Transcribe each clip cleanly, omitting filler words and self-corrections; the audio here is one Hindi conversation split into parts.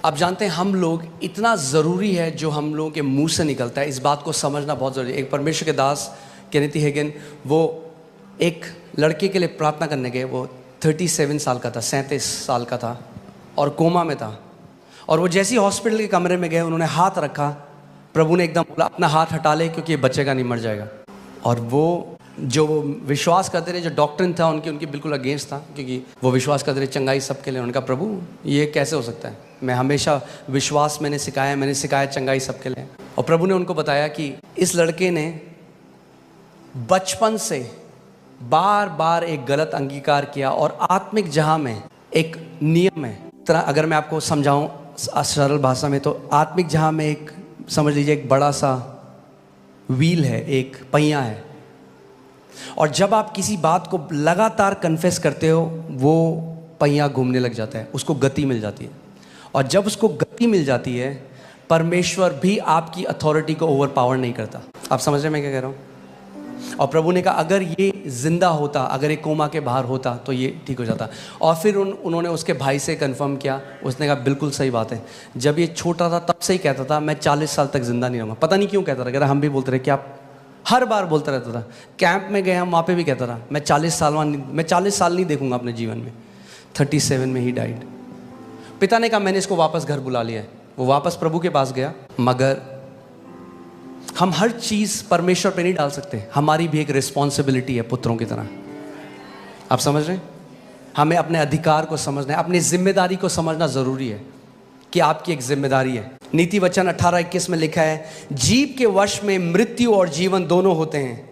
आप जानते हैं हम लोग इतना ज़रूरी है जो हम लोगों के मुंह से निकलता है, इस बात को समझना बहुत ज़रूरी है। एक परमेश्वर के दास केनेथ हेगिन, वो एक लड़के के लिए प्रार्थना करने गए। वो 37 साल का था, 37 साल का था और कोमा में था। और वो जैसे ही हॉस्पिटल के कमरे में गए, उन्होंने हाथ रखा, प्रभु ने एकदम बोला अपना हाथ हटा ले क्योंकि ये बचेगा नहीं, मर जाएगा। और वो जो विश्वास करते रहे, जो डॉक्टर था उनकी बिल्कुल अगेंस्ट था, क्योंकि वो विश्वास करते रहे चंगाई सबके लिए। उनका प्रभु ये कैसे हो सकता है, मैं हमेशा विश्वास मैंने सिखाया चंगाई सबके लिए। और प्रभु ने उनको बताया कि इस लड़के ने बचपन से बार बार एक गलत अंगीकार किया और आत्मिक जहां में एक नियम है। तरह अगर मैं आपको समझाऊं सरल भाषा में, तो आत्मिक जहां में एक समझ लीजिए एक बड़ा सा व्हील है, एक पहिया है। और जब आप किसी बात को लगातार कन्फेस करते हो, वो पहिया घूमने लग जाता है, उसको गति मिल जाती है। और जब उसको गति मिल जाती है, परमेश्वर भी आपकी अथॉरिटी को ओवर पावर नहीं करता। आप समझ रहे हैं मैं क्या कह रहा हूँ? और प्रभु ने कहा अगर ये जिंदा होता, अगर ये कोमा के बाहर होता तो ये ठीक हो जाता। और फिर उन्होंने उसके भाई से कंफर्म किया, उसने कहा बिल्कुल सही बात है। जब ये छोटा था तब से ही कहता था मैं 40 साल तक जिंदा नहीं रहूँगा। पता नहीं क्यों कहता था, कह रहा हम भी बोलते रहे कि आप हर बार बोलता रहता था। कैंप में गए हम, वहाँ पे भी कहता था मैं 40 साल नहीं देखूंगा अपने जीवन में। 37 में ही डाइड। पिता ने कहा मैंने इसको वापस घर बुला लिया है। वो वापस प्रभु के पास गया। मगर हम हर चीज़ परमेश्वर पे नहीं डाल सकते, हमारी भी एक रिस्पॉन्सिबिलिटी है पुत्रों की तरह। आप समझ रहे हैं? हमें अपने अधिकार को समझना है, अपनी जिम्मेदारी को समझना ज़रूरी है कि आपकी एक जिम्मेदारी है। नीति वचन 18:21 में लिखा है, जीव के वश में मृत्यु और जीवन दोनों होते हैं,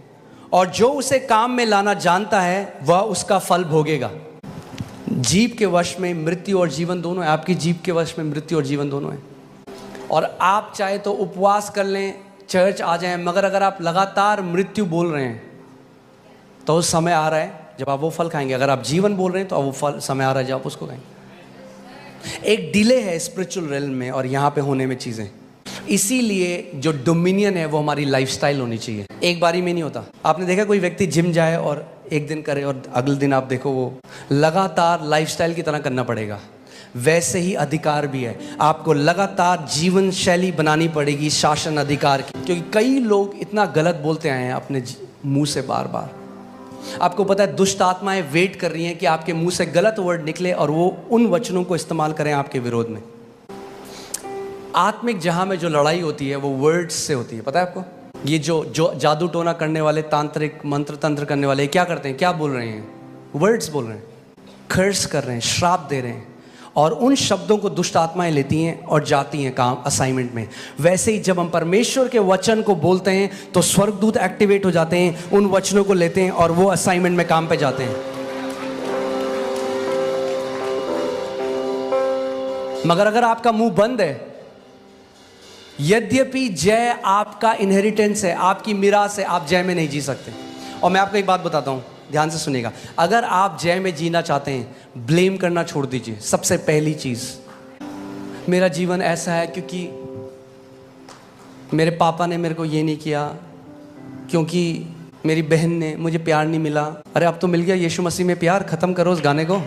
और जो उसे काम में लाना जानता है वह उसका फल भोगेगा। जीव के वश में मृत्यु और जीवन दोनों है। आपकी जीव के वश में मृत्यु और जीवन दोनों है। और आप चाहे तो उपवास कर लें, चर्च आ जाएं, मगर अगर आप लगातार मृत्यु बोल रहे हैं तो उस समय आ रहा है जब आप वो फल खाएंगे। अगर आप जीवन बोल रहे हैं तो वो फल समय आ रहा है जब आप उसको खाएंगे। एक डिले है स्पिरिचुअल रेल्म में और यहाँ पे होने में चीज़ें। इसीलिए जो डोमिनियन है वो हमारी लाइफस्टाइल होनी चाहिए। एक बारी में नहीं होता। आपने देखा कोई व्यक्ति जिम जाए और एक दिन करे और अगले दिन आप देखो वो लगातार लाइफस्टाइल की तरह करना पड़ेगा। वैसे ही अधिकार भी है, आपको लगातार जीवन शैली बनानी पड़ेगी शासन अधिकार की। क्योंकि कई लोग इतना गलत बोलते आए हैं अपने मुंह से बार बार। आपको पता है दुष्ट आत्माएं वेट कर रही हैं कि आपके मुंह से गलत वर्ड निकले और वो उन वचनों को इस्तेमाल करें आपके विरोध में। आत्मिक जहां में जो लड़ाई होती है वो वर्ड्स से होती है। पता है आपको? ये जो जादू टोना करने वाले, तांत्रिक मंत्र तंत्र करने वाले क्या करते हैं? क्या बोल रहे हैं? वर्ड्स बोल रहे हैं, कर्स कर रहे हैं, श्राप दे रहे हैं। और उन शब्दों को दुष्ट आत्माएं लेती हैं और जाती हैं काम असाइनमेंट में। वैसे ही जब हम परमेश्वर के वचन को बोलते हैं तो स्वर्गदूत एक्टिवेट हो जाते हैं, उन वचनों को लेते हैं और वो असाइनमेंट में काम पे जाते हैं। मगर अगर आपका मुंह बंद है, यद्यपि जय आपका इनहेरिटेंस है, आपकी मिरास है, आप जय में नहीं जी सकते। और मैं आपको एक बात बताता हूं, ध्यान से सुनिएगा। अगर आप जय में जीना चाहते हैं, ब्लेम करना छोड़ दीजिए। सबसे पहली चीज, मेरा जीवन ऐसा है क्योंकि मेरे पापा ने मेरे को ये नहीं किया, क्योंकि मेरी बहन ने मुझे प्यार नहीं मिला। अरे अब तो मिल गया यीशु मसीह में प्यार, खत्म करो उस गाने को।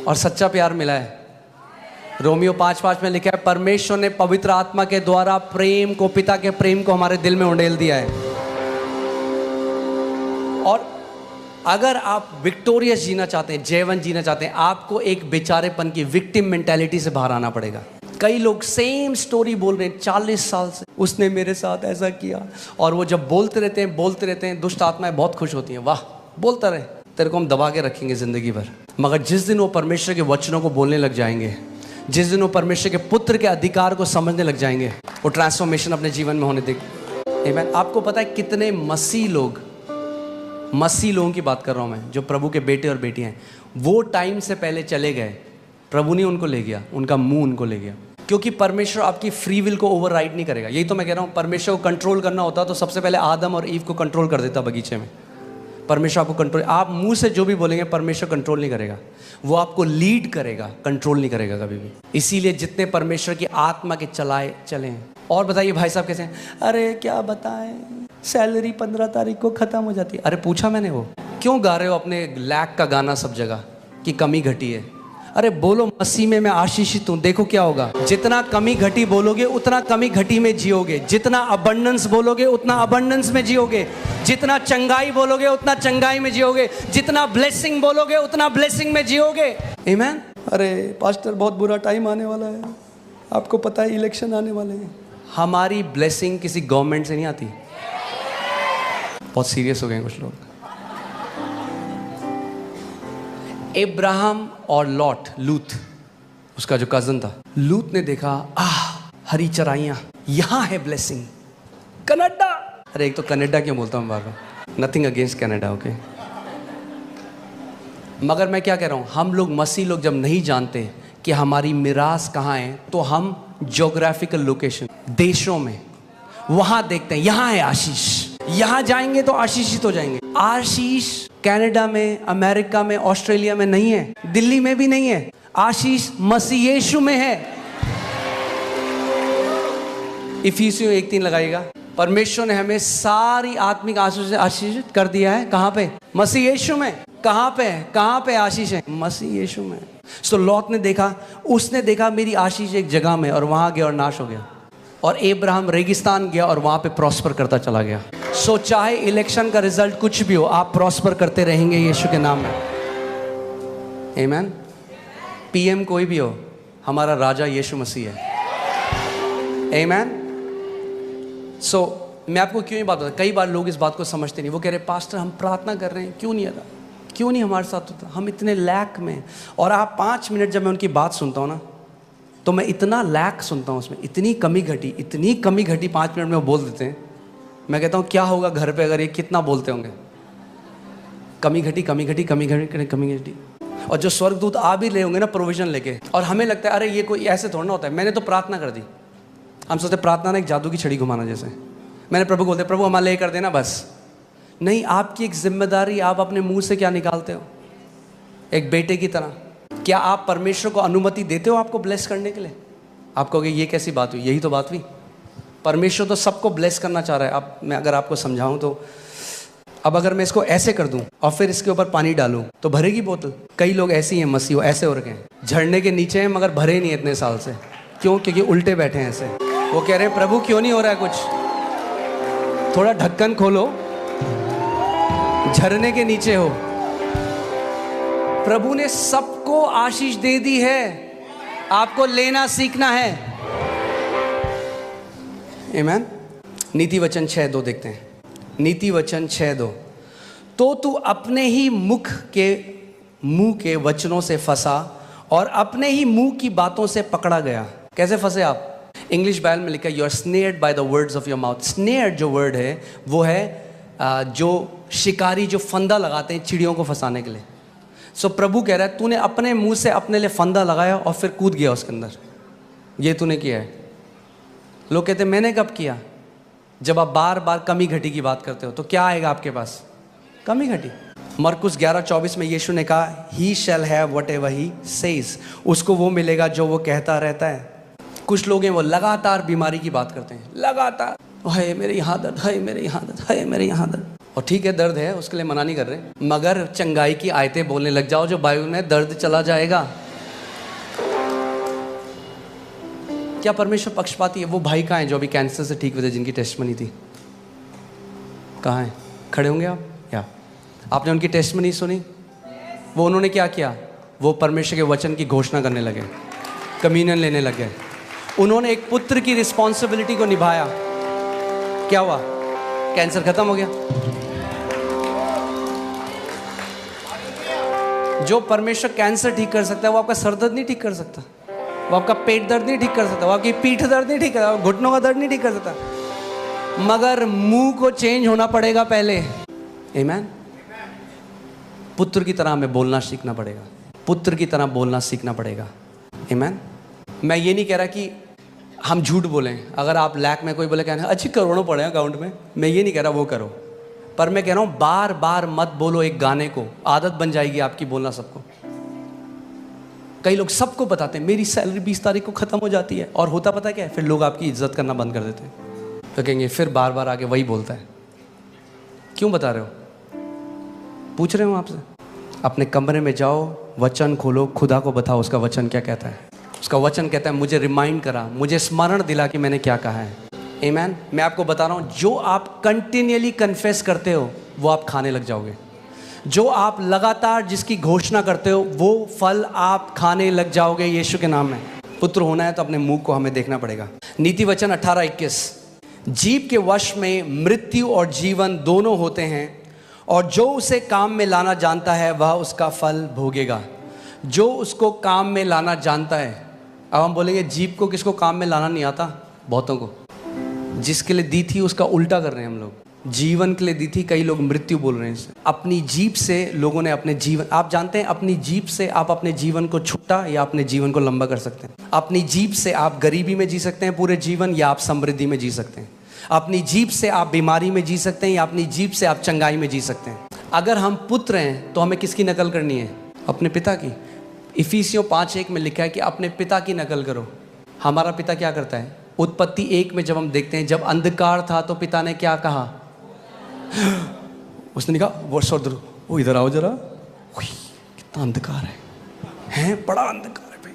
और सच्चा प्यार मिला है। रोमियो 5:5 में लिखा है, परमेश्वर ने पवित्र आत्मा के द्वारा प्रेम को, पिता के प्रेम को हमारे दिल में उंडेल दिया है। और अगर आप विक्टोरियस जीना चाहते हैं, जयवंत जीना चाहते हैं, आपको एक बेचारेपन की विक्टिम मेंटालिटी से बाहर आना पड़ेगा। कई लोग सेम स्टोरी बोल रहे हैं 40 साल से, उसने मेरे साथ ऐसा किया। और वो जब बोलते रहते हैं, दुष्ट आत्माएं बहुत खुश होती हैं, वाह बोलता रहे, तेरे को हम दबा के रखेंगे जिंदगी भर। मगर जिस दिन वो परमेश्वर के वचनों को बोलने लग जाएंगे, जिस दिन वो परमेश्वर के पुत्र के अधिकार को समझने लग जाएंगे, वो ट्रांसफॉर्मेशन अपने जीवन में होने देगी। आमीन। आपको पता है कितने मसीह लोगों की बात कर रहा हूं मैं, जो प्रभु के बेटे और बेटियां हैं, वो टाइम से पहले चले गए। प्रभु ने उनको ले गया, उनका मुंह उनको ले गया। क्योंकि परमेश्वर आपकी फ्री विल को ओवरराइड नहीं करेगा। यही तो मैं कह रहा हूं, परमेश्वर को कंट्रोल करना होता तो सबसे पहले आदम और ईव को कंट्रोल कर देता बगीचे में। परमेश्वर आपको कंट्रोल, आप मुंह से जो भी बोलेंगे परमेश्वर कंट्रोल नहीं करेगा, वो आपको लीड करेगा, कंट्रोल नहीं करेगा कभी भी। इसीलिए जितने परमेश्वर की आत्मा के चले। और बताइए भाई साहब कैसे हैं? अरे क्या बताएं, सैलरी 15 तारीख को खत्म हो जाती है। अरे पूछा मैंने, वो क्यों गा रहे हो अपने लैक का गाना सब जगह कि कमी घटी है? अरे बोलो मसीह में मैं आशीषित हूं। देखो क्या होगा, जितना कमी घटी बोलोगे उतना कमी घटी में जियोगे, जितना अबंडेंस बोलोगे उतना अबंडेंस में जियोगे, जितना चंगाई बोलोगे उतना चंगाई में जियोगे, जितना ब्लेसिंग बोलोगे उतना ब्लेसिंग में जियोगे। आमीन। अरे पास्टर बहुत बुरा टाइम आने वाला है, आपको पता है इलेक्शन आने वाले हैं। हमारी ब्लेसिंग किसी गवर्नमेंट से नहीं आती। बहुत सीरियस हो गए कुछ लोग। अब्राहम और लूत उसका जो कजन था, लूत ने देखा हरी चराइयां, यहां है ब्लेसिंग। कनाडा, अरे एक तो कनाडा क्यों बोलता हूं बार बार, नथिंग अगेंस्ट कनाडा, ओके। मगर मैं क्या कह रहा हूं, हम लोग मसीह लोग जब नहीं जानते कि हमारी मिरास कहां है, तो हम ज्योग्राफिकल लोकेशन, देशों में वहां देखते हैं यहां है आशीष, यहां जाएंगे तो आशीषित हो जाएंगे। आशीष कनाडा में, अमेरिका में, ऑस्ट्रेलिया में नहीं है, दिल्ली में भी नहीं है। आशीष मसीह यीशु में है। इफिसियों 1:3 लगाइएगा। परमेश्वर ने हमें सारी आत्मिक आशीष से आशीषित कर दिया है। कहां पे? मसीह यीशु में। कहां पे? कहां पे आशीष है? मसीह यीशु में। सो लॉट ने देखा, उसने देखा मेरी आशीष एक जगह में, और वहां गया और नाश हो गया। और अब्राहम रेगिस्तान गया और वहां पे प्रॉस्पर करता चला गया। सो चाहे इलेक्शन का रिजल्ट कुछ भी हो, आप प्रॉस्पर करते रहेंगे यीशु के नाम में। आमीन। पीएम कोई भी हो, हमारा राजा यीशु मसीह है। आमीन। सो मैं आपको क्यों ये बात बता, कई बार लोग इस बात को समझते नहीं। वो कह रहे पास्टर हम प्रार्थना कर रहे हैं, क्यों नहीं आता, क्यों नहीं हमारे साथ होता, हम इतने लैक में। और आप 5 मिनट जब मैं उनकी बात सुनता हूँ ना, तो मैं इतना लैक सुनता हूँ उसमें, इतनी कमी घटी 5 मिनट में वो बोल देते हैं। मैं कहता हूँ क्या होगा घर पे अगर ये कितना बोलते होंगे, कमी घटी कमी घटी कमी घटी कमी घटी। और जो स्वर्गदूत आ भी रहे होंगे ना प्रोविजन लेके, और हमें लगता है अरे ये कोई ऐसे थोड़ा ना होता है, मैंने तो प्रार्थना कर दी। हम सोचते प्रार्थना ना एक जादू की छड़ी घुमाना जैसे। मैंने प्रभु को बोलते प्रभु हमारे लिए कर देना बस। नहीं, आपकी एक जिम्मेदारी, आप अपने मुंह से क्या निकालते हो एक बेटे की तरह। क्या आप परमेश्वर को अनुमति देते हो आपको ब्लेस करने के लिए? आप कहोगे ये कैसी बात हुई? यही तो बात हुई। परमेश्वर तो सबको ब्लेस करना चाह रहा है। अब मैं अगर आपको समझाऊं तो, अब अगर मैं इसको ऐसे कर दूं और फिर इसके ऊपर पानी डालूं तो भरेगी बोतल। कई लोग ऐसे ही हैं, मसीह ऐसे हो रखे हैं, झरने के नीचे हैं मगर भरे नहीं इतने साल से। क्यों? क्योंकि उल्टे बैठे हैं ऐसे। वो कह रहे हैं प्रभु क्यों नहीं हो रहा है कुछ, थोड़ा ढक्कन खोलो, झरने के नीचे हो। प्रभु ने सबको आशीष दे दी है, आपको लेना सीखना है। आमीन। नीति वचन 6:2 देखते हैं। नीति वचन 6:2, तो तू अपने ही मुंह के वचनों से फंसा और अपने ही मुंह की बातों से पकड़ा गया। कैसे फंसे आप? इंग्लिश बाइबल में लिखा है you are snared by the words of your mouth. Snared जो वर्ड है वो है जो शिकारी जो फंदा लगाते हैं चिड़ियों को फंसाने के लिए। सो प्रभु कह रहा है तूने अपने मुंह से अपने लिए फंदा लगाया और फिर कूद गया उसके अंदर। ये तूने किया है। लोग कहते हैं मैंने कब किया? जब आप बार बार कमी घटी की बात करते हो तो क्या आएगा आपके पास? कमी घटी। मरकुस 11:24 में यीशु ने कहा he shall have whatever he says, उसको वो मिलेगा जो वो कहता रहता है। कुछ लोग हैं वो लगातार बीमारी की बात करते हैं, लगातार हाय मेरे यहाँ दर्द, हाय मेरे यहाँ दर्द, हाय मेरे यहाँ दर्द। और ठीक है दर्द है, उसके लिए मना नहीं कर रहे, मगर चंगाई की आयतें बोलने लग जाओ जो बाइबल में दर्द चला जाएगा। क्या परमेश्वर पक्षपाती है? वो भाई कहाँ हैं जो अभी कैंसर से ठीक हुए थे, जिनकी टेस्टमनी थी? कहाँ हैं? खड़े होंगे आप? या आपने उनकी टेस्टमनी सुनी? वो उन्होंने क्या किया? वो परमेश्वर के वचन की घोषणा करने लगे, कम्युनियन लेने लगे। उन्होंने एक पुत्र की रिस्पॉन्सिबिलिटी को निभाया। क्या हुआ? कैंसर खत्म हो गया। जो परमेश्वर कैंसर ठीक कर सकता है वो आपका सर दर्द नहीं ठीक कर सकता, वो आपका पेट दर्द नहीं ठीक कर सकता, वो आपकी पीठ दर्द नहीं ठीक कर सकता, घुटनों का दर्द नहीं ठीक कर सकता। मगर मुंह को चेंज होना पड़ेगा पहले। आमीन। पुत्र की तरह हमें बोलना सीखना पड़ेगा, पुत्र की तरह बोलना सीखना पड़ेगा। आमीन। मैं ये नहीं कह रहा कि हम झूठ बोलें। अगर आप लैक में कोई बोले कहना अच्छी करोड़ों पड़े हैं अकाउंट में, मैं ये नहीं कह रहा वो करो, पर मैं कह रहा हूँ बार बार मत बोलो एक गाने को, आदत बन जाएगी आपकी बोलना सबको। कई लोग सबको बताते हैं मेरी सैलरी 20 तारीख को ख़त्म हो जाती है, और होता पता क्या है? फिर लोग आपकी इज्जत करना बंद कर देते हैं। तो कहेंगे फिर बार बार आके वही बोलता है। क्यों बता रहे हो? पूछ रहे हो आपसे? अपने कमरे में जाओ, वचन खोलो, खुदा को बताओ उसका वचन क्या कहता है। उसका वचन कहता है, मुझे रिमाइंड करा, मुझे स्मरण दिला कि मैंने क्या कहा है। आमीन। मैं आपको बता रहा हूँ, जो आप कंटिन्यूअली कन्फेस करते हो वो आप खाने लग जाओगे। जो आप लगातार जिसकी घोषणा करते हो वो फल आप खाने लग जाओगे यीशु के नाम में। पुत्र होना है तो अपने मुंह को हमें देखना पड़ेगा। नीति वचन 18:21, जीव के वश में मृत्यु और जीवन दोनों होते हैं, और जो उसे काम में लाना जानता है वह उसका फल भोगेगा। जो उसको काम में लाना जानता है। अब हम बोलेंगे जीव को किसको काम में लाना नहीं आता? बहुतों को। जिसके लिए दी थी उसका उल्टा कर रहे हैं हम लोग। जीवन के लिए दी थी, कई लोग मृत्यु बोल रहे हैं। अपनी जीभ से लोगों ने अपने जीवन, आप जानते हैं अपनी जीभ से आप अपने जीवन को छोटा या अपने जीवन को लंबा कर सकते हैं। अपनी जीभ से आप गरीबी में जी सकते हैं पूरे जीवन, या आप समृद्धि में जी सकते हैं। अपनी जीभ से आप बीमारी में जी सकते हैं, या अपनी जीभ से आप चंगाई में जी सकते हैं। अगर हम पुत्र हैं तो हमें किसकी नकल करनी है? अपने पिता की। इफिसियों 5:1 में लिखा है कि अपने पिता की नकल करो। हमारा पिता क्या करता है? उत्पत्ति 1 में जब हम देखते हैं, जब अंधकार था तो पिता ने क्या कहा? उसने कहा वो सौदरो, वो इधर आओ जरा, कितना अंधकार है, बड़ा अंधकार है भाई।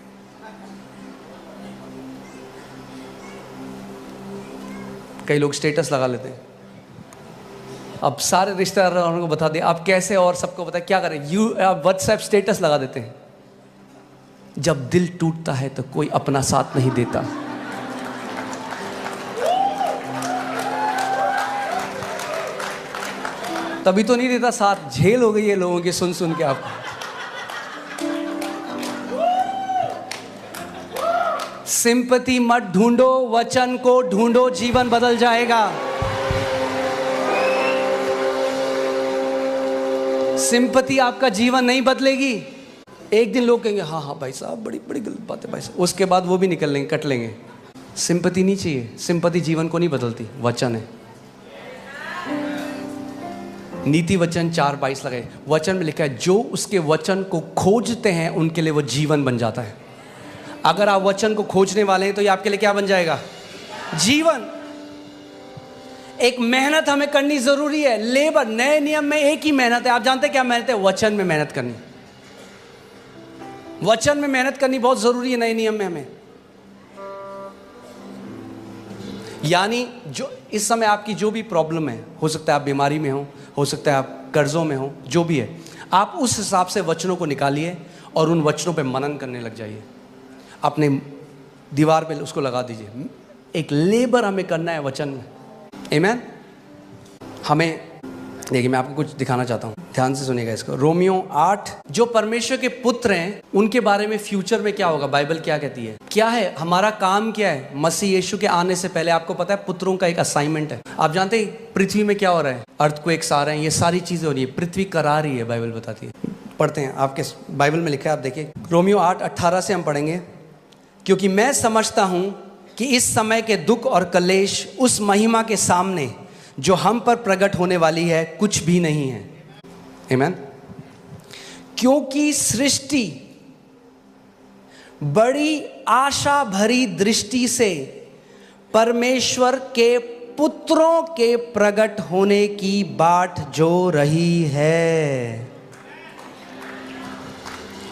कई लोग स्टेटस लगा लेते हैं। अब सारे रिश्तेदारों को बता दे आप कैसे, और सबको बता क्या करें, व्हाट्सएप स्टेटस लगा देते हैं। जब दिल टूटता है तो कोई अपना साथ नहीं देता। तभी तो नहीं देता साथ। झेल हो गई है लोगों की सुन सुन के आपको। सिंपैथी मत ढूंढो, वचन को ढूंढो, जीवन बदल जाएगा। सिंपैथी आपका जीवन नहीं बदलेगी। एक दिन लोग कहेंगे हाँ हाँ भाई साहब बड़ी बड़ी गलत बात है भाई साहब, उसके बाद वो भी निकल लेंगे, कट लेंगे। सिंपैथी नहीं चाहिए। सिंपैथी जीवन को नहीं बदलती, वचन है। नीति वचन 4:22 लगे। वचन में लिखा है जो उसके वचन को खोजते हैं उनके लिए वो जीवन बन जाता है। अगर आप वचन को खोजने वाले हैं तो ये आपके लिए क्या बन जाएगा? जीवन। एक मेहनत हमें करनी जरूरी है। लेबर, नए नियम में एक ही मेहनत है। आप जानते हैं क्या मेहनत है? वचन में मेहनत करनी। वचन में मेहनत करनी बहुत जरूरी है नए नियम में हमें। यानी जो इस समय आपकी जो भी प्रॉब्लम है, हो सकता है आप बीमारी में हो सकता है आप कर्जों में हो, जो भी है, आप उस हिसाब से वचनों को निकालिए और उन वचनों पे मनन करने लग जाइए। अपने दीवार पे उसको लगा दीजिए। एक लेबर हमें करना है वचन में। आमीन। हमें देखिए, मैं आपको कुछ दिखाना चाहता हूँ, ध्यान से सुनिएगा इसको। रोमियो 8, जो परमेश्वर के पुत्र हैं उनके बारे में फ्यूचर में क्या होगा, बाइबल क्या कहती है, क्या है हमारा काम, क्या है? मसीह यीशु के आने से पहले आपको पता है पुत्रों का एक असाइनमेंट है। आप जानते हैं पृथ्वी में क्या हो रहा है? अर्थक्वेक्स आ रहे हैं, ये सारी चीजें हो रही है, पृथ्वी करा रही है, बाइबल बताती है। पढ़ते हैं, आपके बाइबल में लिखा है, आप देखिए रोमियो 8:18 से हम पढ़ेंगे। क्योंकि मैं समझता हूं कि इस समय के दुख और कलेश उस महिमा के सामने जो हम पर प्रकट होने वाली है कुछ भी नहीं है। आमीन। क्योंकि सृष्टि बड़ी आशा भरी दृष्टि से परमेश्वर के पुत्रों के प्रकट होने की बाट जो रही है।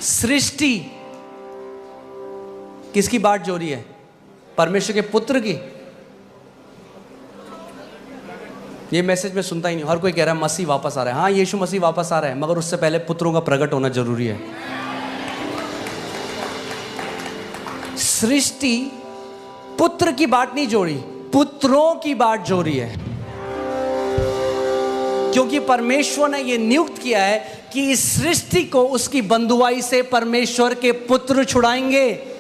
सृष्टि किसकी बाट जो रही है? परमेश्वर के पुत्र की। ये मैसेज मैं सुनता ही नहीं। हर कोई कह रहा है मसीह वापस आ रहा है। हाँ, यीशु मसीह वापस आ रहा है, मगर उससे पहले पुत्रों का प्रकट होना जरूरी है। सृष्टि पुत्र की बाट नहीं जोड़ी, पुत्रों की बाट जोड़ी है। क्योंकि परमेश्वर ने यह नियुक्त किया है कि इस सृष्टि को उसकी बंधुआई से परमेश्वर के पुत्र छुड़ाएंगे।